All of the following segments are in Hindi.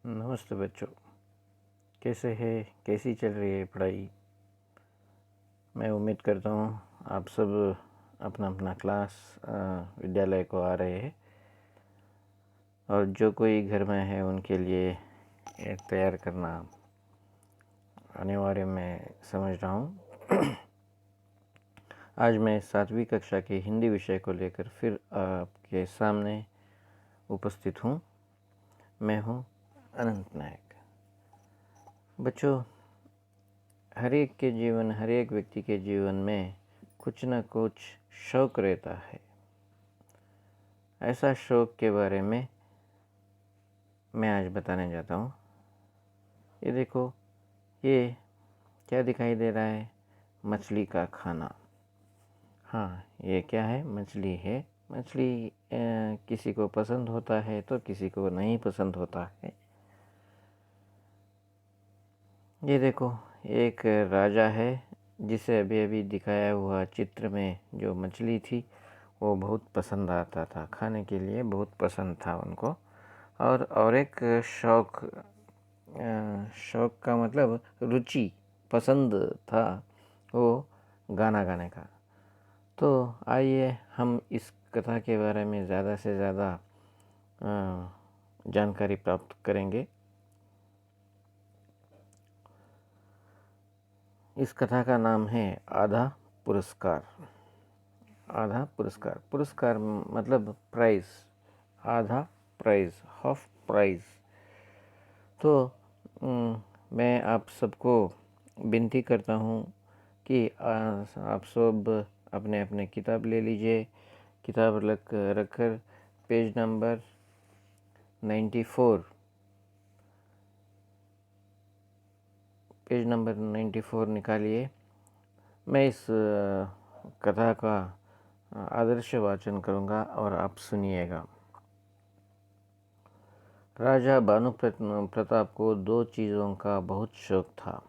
नमस्ते बच्चों, कैसे है? कैसी चल रही है पढ़ाई? मैं उम्मीद करता हूँ आप सब अपना अपना क्लास विद्यालय को आ रहे हैं और जो कोई घर में है उनके लिए तैयार करना अनिवार्य मैं समझ रहा हूँ। आज मैं 7वीं कक्षा के हिंदी विषय को लेकर फिर आपके सामने उपस्थित हूँ। मैं हूँ अनंत नायक। बच्चों, हर एक व्यक्ति के जीवन में कुछ न कुछ शौक रहता है। ऐसा शौक के बारे में मैं आज बताने जाता हूँ। ये देखो, ये क्या दिखाई दे रहा है? मछली का खाना। हाँ, ये क्या है? मछली है। मछली किसी को पसंद होता है तो किसी को नहीं पसंद होता है। ये देखो, एक राजा है जिसे अभी अभी दिखाया हुआ चित्र में जो मछली थी वो बहुत पसंद आता था, खाने के लिए बहुत पसंद था उनको। और एक शौक का मतलब रुचि, पसंद था वो गाना गाने का। तो आइए हम इस कथा के बारे में ज़्यादा से ज़्यादा जानकारी प्राप्त करेंगे। इस कथा का नाम है आधा पुरस्कार। आधा पुरस्कार। पुरस्कार मतलब प्राइज। आधा प्राइज, हाफ प्राइज। तो मैं आप सबको विनती करता हूँ कि आप सब अपने अपने किताब ले लीजिए। किताब रखकर पेज नंबर 94 निकालिए। मैं इस कथा का आदर्श वाचन करूँगा और आप सुनिएगा। राजा भानु प्रताप को 2 चीज़ों का बहुत शौक था।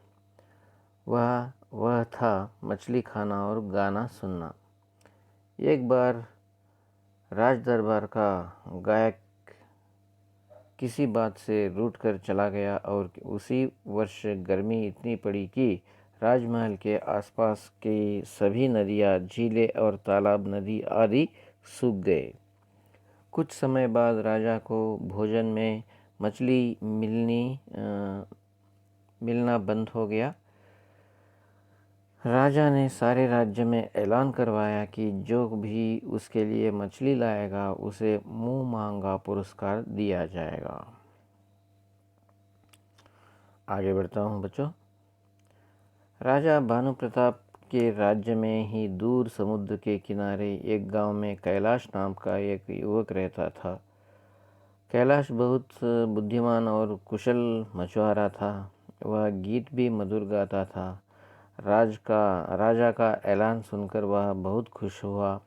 वह था मछली खाना और गाना सुनना। एक बार राज दरबार का गायक किसी बात से रूठ कर चला गया और उसी वर्ष गर्मी इतनी पड़ी कि राजमहल के आसपास की सभी नदियाँ, झीलें और तालाब नदी आदि सूख गए। कुछ समय बाद राजा को भोजन में मछली मिलना बंद हो गया। राजा ने सारे राज्य में ऐलान करवाया कि जो भी उसके लिए मछली लाएगा उसे मुंह मांगा पुरस्कार दिया जाएगा। आगे बढ़ता हूँ बच्चों। राजा भानु प्रताप के राज्य में ही दूर समुद्र के किनारे एक गांव में कैलाश नाम का एक युवक रहता था। कैलाश बहुत बुद्धिमान और कुशल मछुआरा था। वह गीत भी मधुर गाता था। राजा का ऐलान सुनकर वह बहुत खुश हुआ।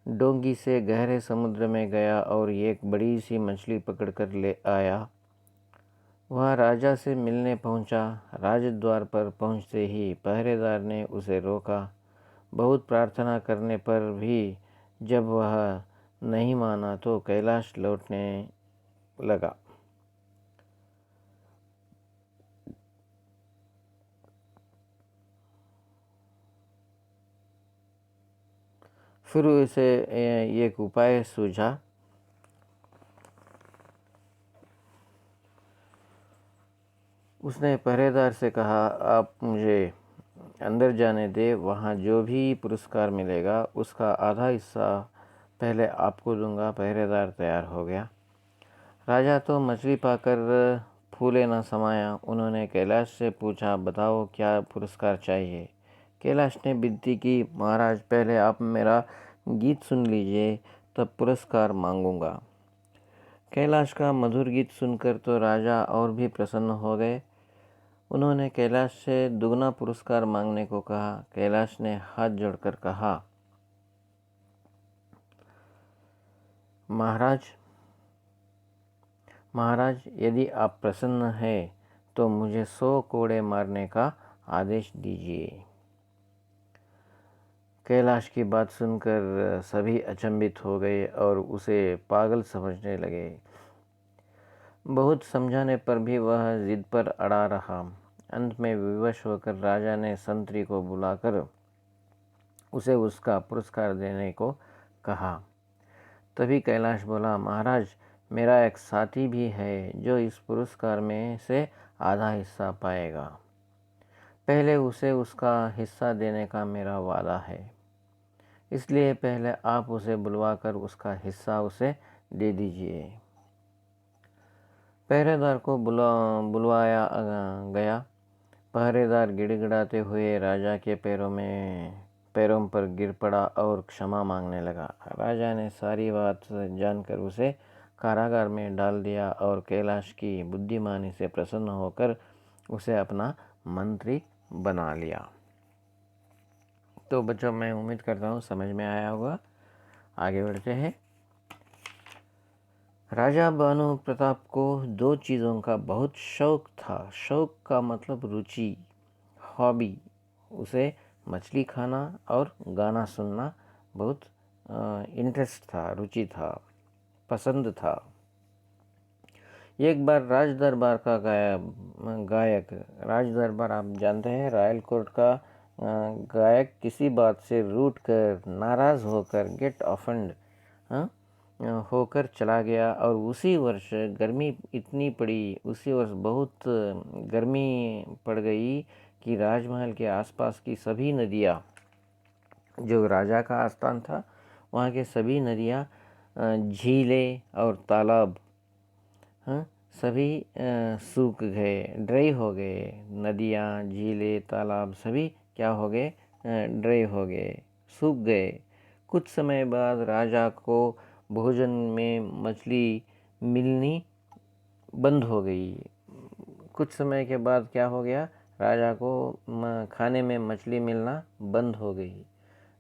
डोंगी से गहरे समुद्र में गया और एक बड़ी सी मछली पकड़कर ले आया। वह राजा से मिलने पहुंचा। राजद्वार पर पहुंचते ही पहरेदार ने उसे रोका। बहुत प्रार्थना करने पर भी जब वह नहीं माना तो कैलाश लौटने लगा। फिर उसे एक उपाय सूझा। उसने पहरेदार से कहा, आप मुझे अंदर जाने दे। वहाँ जो भी पुरस्कार मिलेगा उसका आधा हिस्सा पहले आपको दूंगा। पहरेदार तैयार हो गया। राजा तो मछली पाकर फूले न समाया। उन्होंने कैलाश से पूछा, बताओ क्या पुरस्कार चाहिए? कैलाश ने विनती की, महाराज पहले आप मेरा गीत सुन लीजिए, तब पुरस्कार मांगूंगा। कैलाश का मधुर गीत सुनकर तो राजा और भी प्रसन्न हो गए। उन्होंने कैलाश से दुगना पुरस्कार मांगने को कहा। कैलाश ने हाथ जोड़कर कहा, महाराज यदि आप प्रसन्न हैं तो मुझे 100 कोड़े मारने का आदेश दीजिए। कैलाश की बात सुनकर सभी अचंभित हो गए और उसे पागल समझने लगे। बहुत समझाने पर भी वह जिद पर अड़ा रहा। अंत में विवश होकर राजा ने संतरी को बुलाकर उसे उसका पुरस्कार देने को कहा। तभी कैलाश बोला, महाराज, मेरा एक साथी भी है जो इस पुरस्कार में से आधा हिस्सा पाएगा। पहले उसे उसका हिस्सा देने का मेरा वादा है, इसलिए पहले आप उसे बुलवाकर उसका हिस्सा उसे दे दीजिए। पहरेदार को बुलवाया गया। पहरेदार गिड़गिड़ाते हुए राजा के पैरों पर गिर पड़ा और क्षमा मांगने लगा। राजा ने सारी बात जानकर उसे कारागार में डाल दिया और कैलाश की बुद्धिमानी से प्रसन्न होकर उसे अपना मंत्री बना लिया। तो बच्चों, मैं उम्मीद करता हूँ समझ में आया होगा। आगे बढ़ते हैं। राजा भानु प्रताप को दो चीज़ों का बहुत शौक था। शौक का मतलब रुचि, हॉबी। उसे मछली खाना और गाना सुनना बहुत इंटरेस्ट था, रुचि था, पसंद था। एक बार राज दरबार का गायक, राज दरबार आप जानते हैं, रॉयल कोर्ट का गायक किसी बात से रूठ कर, नाराज़ होकर, गेट ऑफेंड होकर चला गया। और उसी वर्ष गर्मी इतनी पड़ी, उसी वर्ष बहुत गर्मी पड़ गई कि राजमहल के आसपास की सभी नदियाँ, जो राजा का आस्थान था, वहाँ के सभी नदियाँ, झीलें और तालाब सभी सूख गए, ड्राई हो गए। नदियाँ, झीलें, तालाब सभी क्या हो गए? ड्राई हो गए, सूख गए। कुछ समय बाद राजा को भोजन में मछली मिलनी बंद हो गई। कुछ समय के बाद क्या हो गया? राजा को खाने में मछली मिलना बंद हो गई।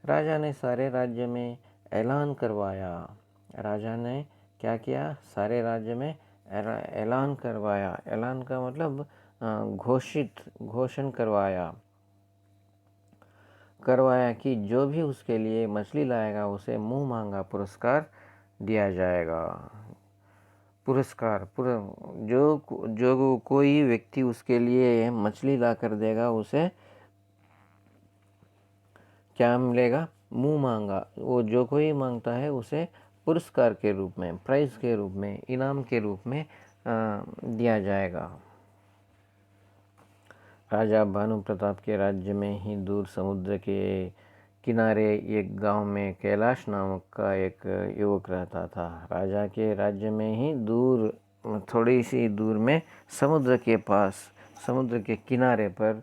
राजा ने सारे राज्य में ऐलान करवाया। राजा ने क्या किया? सारे राज्य में ऐलान करवाया। ऐलान का मतलब घोषण करवाया कि जो भी उसके लिए मछली लाएगा उसे मुंह मांगा पुरस्कार दिया जाएगा। पुरस्कार जो कोई व्यक्ति उसके लिए मछली ला कर देगा उसे क्या मिलेगा? मुंह मांगा। वो जो कोई मांगता है उसे पुरस्कार के रूप में, प्राइज के रूप में, इनाम के रूप में दिया जाएगा। राजा भानु प्रताप के राज्य में ही दूर समुद्र के किनारे एक गांव में कैलाश नामक का एक युवक रहता था। राजा के राज्य में ही दूर, थोड़ी सी दूर में, समुद्र के पास, समुद्र के किनारे पर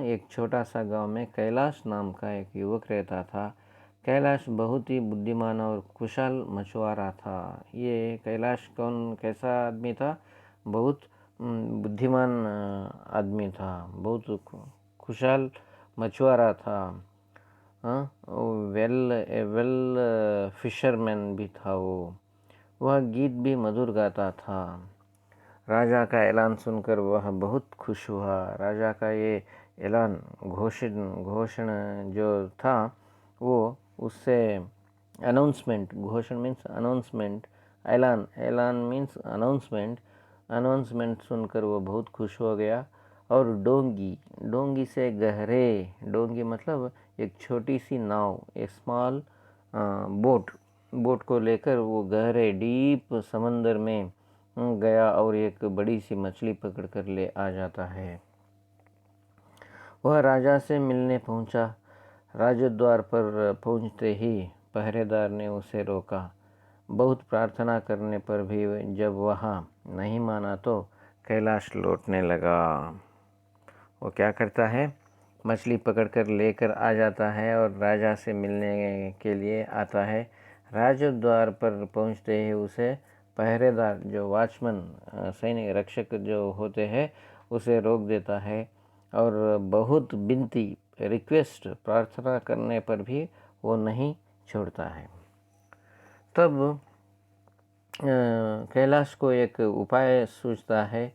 एक छोटा सा गांव में कैलाश नाम का एक युवक रहता था। कैलाश बहुत ही बुद्धिमान और कुशल मछुआरा था। ये कैलाश कैसा आदमी था? बहुत बुद्धिमान आदमी था, बहुत कुशल मछुआरा था। वेल फिशरमैन भी था वो। वह गीत भी मधुर गाता था। राजा का ऐलान सुनकर वह बहुत खुश हुआ। राजा का ये ऐलान, घोषण जो था, वो उससे अनाउंसमेंट, घोषण मीन्स अनाउंसमेंट, ऐलान मीन्स अनाउंसमेंट सुनकर वो बहुत खुश हो गया। और डोंगी से गहरे, डोंगी मतलब एक छोटी सी नाव, एक स्मॉल बोट को लेकर वो गहरे डीप समंदर में गया और एक बड़ी सी मछली पकड़ कर ले आ जाता है। वह राजा से मिलने पहुंचा। राजद्वार पर पहुंचते ही पहरेदार ने उसे रोका। बहुत प्रार्थना करने पर भी जब वह नहीं माना तो कैलाश लौटने लगा। वो क्या करता है? मछली पकड़कर लेकर आ जाता है और राजा से मिलने के लिए आता है। राजद्वार पर पहुंचते ही उसे पहरेदार, जो वॉचमैन, सैनिक रक्षक जो होते हैं, उसे रोक देता है और बहुत विनती, रिक्वेस्ट, प्रार्थना करने पर भी वो नहीं छोड़ता है। तब कैलाश को एक उपाय सूझता है।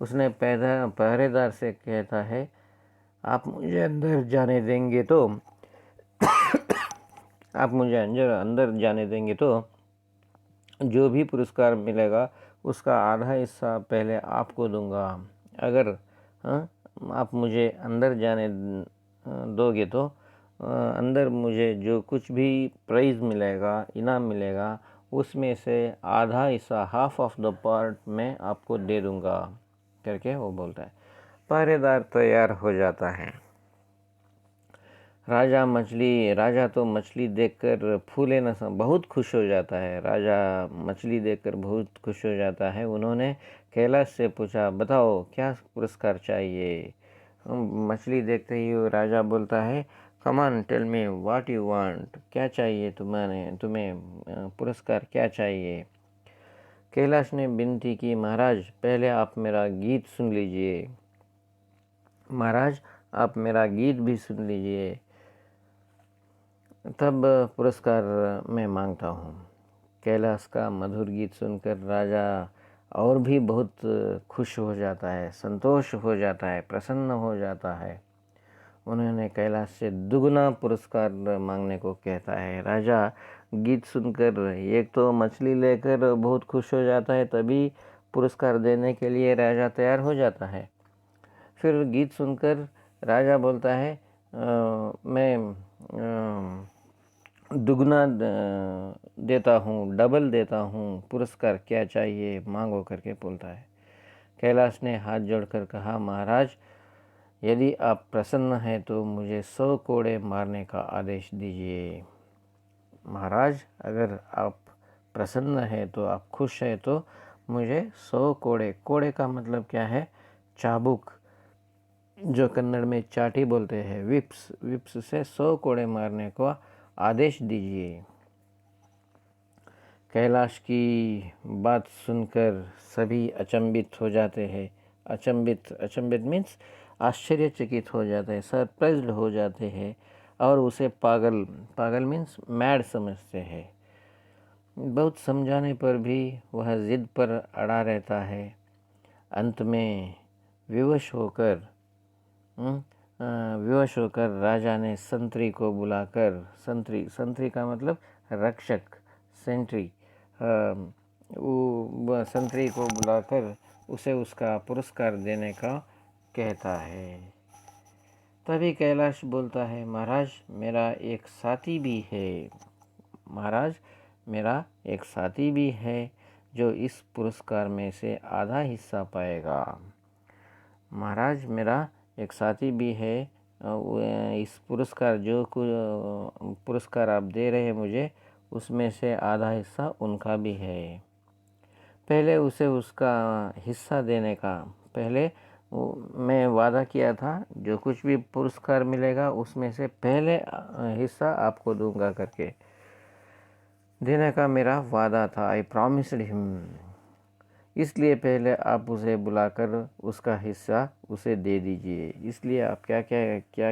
उसने पहरेदार से कहता है, आप मुझे अंदर जाने देंगे तो आप मुझे अंदर जाने देंगे तो जो भी पुरस्कार मिलेगा उसका आधा हिस्सा पहले आपको दूंगा। अगर आप मुझे अंदर जाने दोगे तो अंदर मुझे जो कुछ भी प्राइज़ मिलेगा, इनाम मिलेगा, उसमें से आधा हिस्सा, हाफ ऑफ द पार्ट मैं आपको दे दूंगा करके वो बोलता है। पहरेदार तैयार हो जाता है। राजा तो मछली देखकर फूले न समा, बहुत खुश हो जाता है। राजा मछली देखकर बहुत खुश हो जाता है। उन्होंने कैलाश से पूछा, बताओ क्या पुरस्कार चाहिए। मछली देखते ही राजा बोलता है, come on tell me what you want, क्या चाहिए तुम्हें पुरस्कार क्या चाहिए। कैलाश ने विनती की, महाराज पहले आप मेरा गीत सुन लीजिए, महाराज आप मेरा गीत भी सुन लीजिए, तब पुरस्कार मैं मांगता हूँ। कैलाश का मधुर गीत सुनकर राजा और भी बहुत खुश हो जाता है, संतोष हो जाता है, प्रसन्न हो जाता है। उन्होंने कैलाश से दुगना पुरस्कार मांगने को कहता है। राजा गीत सुनकर एक तो मछली लेकर बहुत खुश हो जाता है, तभी पुरस्कार देने के लिए राजा तैयार हो जाता है। फिर गीत सुनकर राजा बोलता है, मैं दुगना देता हूँ, डबल देता हूँ, पुरस्कार क्या चाहिए मांगो करके बोलता है। कैलाश ने हाथ जोड़कर कहा, महाराज यदि आप प्रसन्न हैं तो मुझे 100 कोड़े मारने का आदेश दीजिए। महाराज अगर आप प्रसन्न हैं तो, आप खुश हैं तो मुझे 100 कोड़े का मतलब क्या है, चाबुक, जो कन्नड़ में चाटी बोलते हैं, विप्स से 100 कोड़े मारने का आदेश दीजिए। कैलाश की बात सुनकर सभी अचंभित हो जाते हैं। अचंभित मीन्स आश्चर्यचकित हो जाते हैं, सरप्राइज्ड हो जाते हैं और उसे पागल मीन्स मैड समझते हैं। बहुत समझाने पर भी वह जिद पर अड़ा रहता है। अंत में विवश होकर राजा ने संतरी को बुलाकर, संतरी का मतलब रक्षक, सेंट्री, वो संतरी को बुलाकर उसे उसका पुरस्कार देने का कहता है। तभी कैलाश बोलता है, महाराज मेरा एक साथी भी है, महाराज मेरा एक साथी भी है जो इस पुरस्कार में से आधा हिस्सा पाएगा। महाराज मेरा एक साथी भी है, इस पुरस्कार आप दे रहे हैं मुझे, उसमें से आधा हिस्सा उनका भी है। पहले उसे उसका हिस्सा देने का, पहले मैं वादा किया था जो कुछ भी पुरस्कार मिलेगा उसमें से पहले हिस्सा आपको दूंगा करके देने का मेरा वादा था, आई प्रॉमिस्ड हिम। इसलिए पहले आप उसे बुलाकर उसका हिस्सा उसे दे दीजिए। इसलिए आप क्या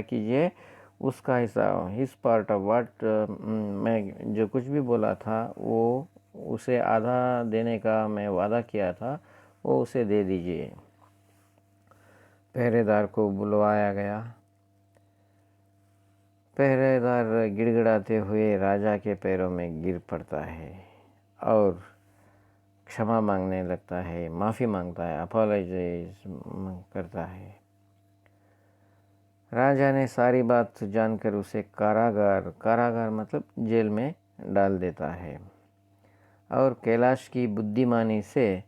कीजिए, उसका हिस्सा, हिस पार्ट ऑफ वाट, मैं जो कुछ भी बोला था वो उसे आधा देने का मैं वादा किया था, वो उसे दे दीजिए। पहरेदार को बुलवाया गया। पहरेदार गिड़गिड़ाते हुए राजा के पैरों में गिर पड़ता है और क्षमा मांगने लगता है, माफ़ी मांगता है, अपोलोजाइज करता है। राजा ने सारी बात जानकर उसे कारागार मतलब जेल में डाल देता है और कैलाश की बुद्धिमानी से,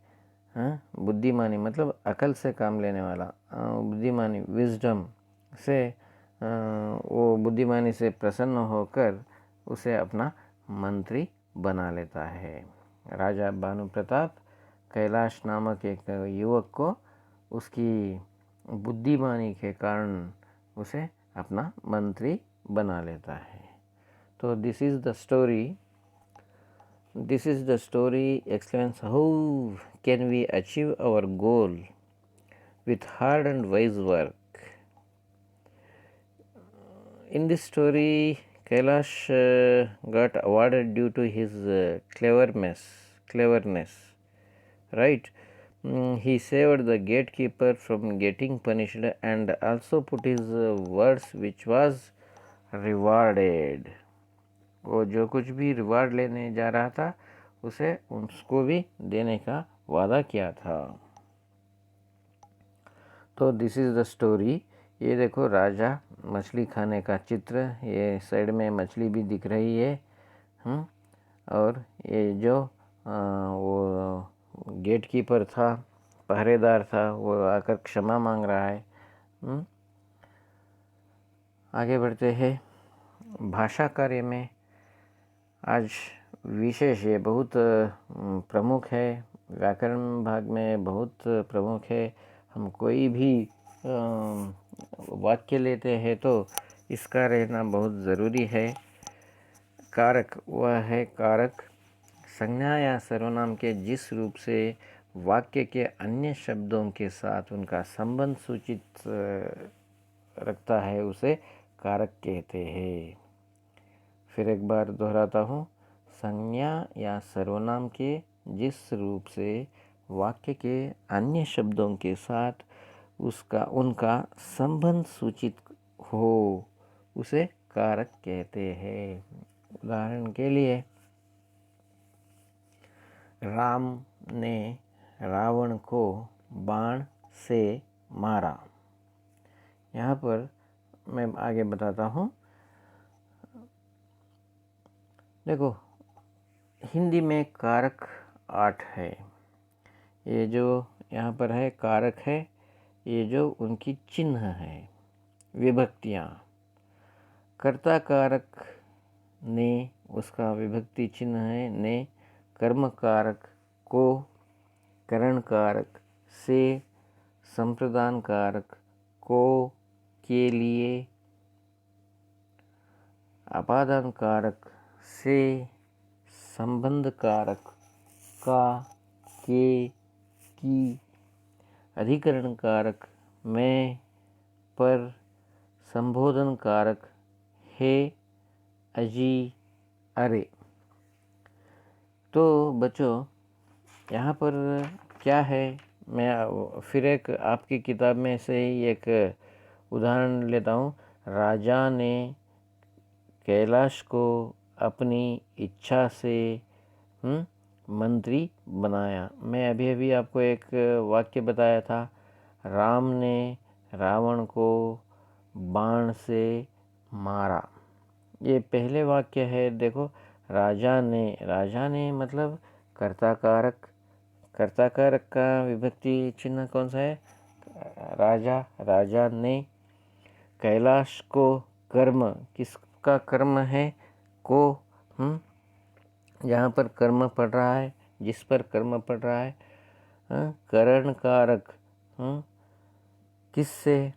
बुद्धिमानी मतलब अकल से काम लेने वाला, बुद्धिमानी विजडम से, वो बुद्धिमानी से प्रसन्न होकर उसे अपना मंत्री बना लेता है। राजा भानु प्रताप कैलाश नामक एक युवक को उसकी बुद्धिमानी के कारण उसे अपना मंत्री बना लेता है। तो this is the story explains how can we achieve our goal with hard and wise work. In this story, Kailash got awarded due to his cleverness, right? He saved the gatekeeper from getting punished and also put his words which was rewarded. वो जो कुछ भी रिवार्ड लेने जा रहा था उसे उसको भी देने का वादा किया था। तो दिस इज़ द स्टोरी। ये देखो राजा मछली खाने का चित्र, ये साइड में मछली भी दिख रही है। और ये जो वो गेट कीपर था, पहरेदार था, वो आकर क्षमा मांग रहा है। आगे बढ़ते हैं। भाषा कार्य में आज विशेष ये बहुत प्रमुख है, व्याकरण भाग में बहुत प्रमुख है। हम कोई भी वाक्य लेते हैं तो इसका रहना बहुत ज़रूरी है। कारक, वह है कारक संज्ञा या सर्वनाम के जिस रूप से वाक्य के अन्य शब्दों के साथ उनका संबंध सूचित रखता है, उसे कारक कहते हैं। फिर एक बार दोहराता हूँ। संज्ञा या सर्वनाम के जिस रूप से वाक्य के अन्य शब्दों के साथ उनका संबंध सूचित हो, उसे कारक कहते हैं। उदाहरण के लिए, राम ने रावण को बाण से मारा। यहाँ पर मैं आगे बताता हूँ। देखो, हिंदी में कारक 8 है। ये जो यहाँ पर है कारक है, ये जो उनकी चिन्ह है, विभक्तियाँ। कर्ता कारक ने, उसका विभक्ति चिन्ह है ने। कर्म कारक को, करण कारक से, संप्रदान कारक को, के लिए, अपादान कारक से, संबंध कारक का, के, की, अधिकरण कारक में, पर, संबोधन कारक है, अजी, अरे। तो बच्चों, यहाँ पर क्या है, मैं फिर एक आपकी किताब में से ही एक उदाहरण लेता हूँ। राजा ने कैलाश को अपनी इच्छा से मंत्री बनाया। मैं अभी अभी आपको एक वाक्य बताया था, राम ने रावण को बाण से मारा। ये पहले वाक्य है। देखो, राजा ने मतलब कर्ता कारक। कर्ता कारक का विभक्ति चिन्ह कौन सा है? राजा। राजा ने। कैलाश को, कर्म, किसका कर्म है? को। यहाँ पर कर्म पड़ रहा है, जिस पर कर्म पड़ रहा है। करण कारक, किससे?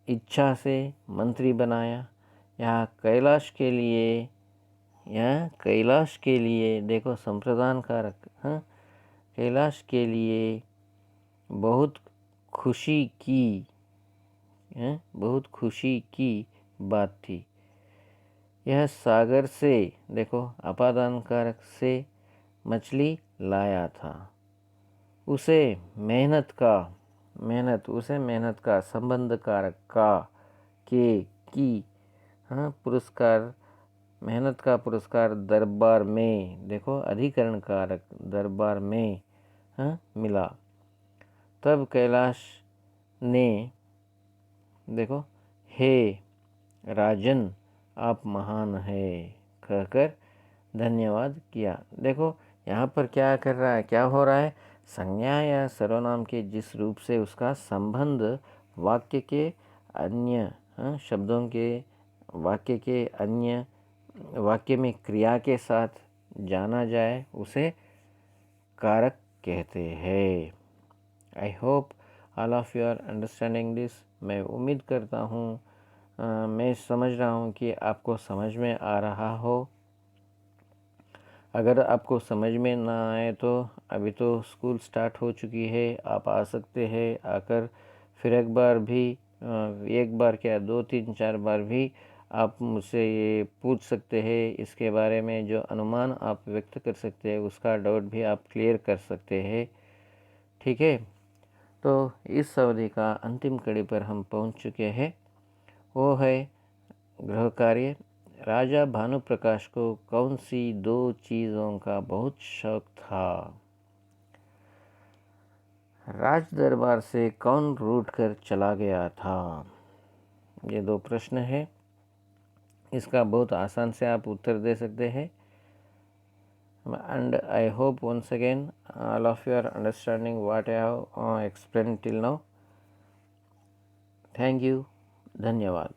इच्छा से मंत्री बनाया। यहाँ कैलाश के लिए देखो, संप्रदान कारक। कैलाश के लिए बहुत खुशी की बात थी। यह सागर से, देखो अपादान कारक से, मछली लाया था। उसे मेहनत का, संबंध कारक का, के, की, पुरस्कार, मेहनत का पुरस्कार दरबार में, देखो अधिकरण कारक, दरबार में मिला। तब कैलाश ने, देखो, हे राजन आप महान है कहकर धन्यवाद किया। देखो, यहाँ पर क्या कर रहा है, क्या हो रहा है? संज्ञा या सर्वनाम के जिस रूप से उसका संबंध वाक्य के अन्य शब्दों के, वाक्य में क्रिया के साथ जाना जाए, उसे कारक कहते हैं। I hope all of you are understanding this. मैं उम्मीद करता हूँ, मैं समझ रहा हूँ कि आपको समझ में आ रहा हो। अगर आपको समझ में ना आए तो अभी तो स्कूल स्टार्ट हो चुकी है, आप आ सकते हैं। आकर फिर एक बार क्या, 2-3-4 बार भी आप मुझसे ये पूछ सकते हैं। इसके बारे में जो अनुमान आप व्यक्त कर सकते हैं, उसका डाउट भी आप क्लियर कर सकते हैं। ठीक है, तो इस अवधि का अंतिम कड़ी पर हम पहुंच चुके हैं। वो है गृह कार्य। राजा भानुप्रकाश को कौन सी दो चीज़ों का बहुत शौक था? राज दरबार से कौन रूठ कर चला गया था? ये दो प्रश्न है। इसका बहुत आसान से आप उत्तर दे सकते हैं। And I hope once again all of you are understanding what I have explained till now. Thank you. धन्यवाद.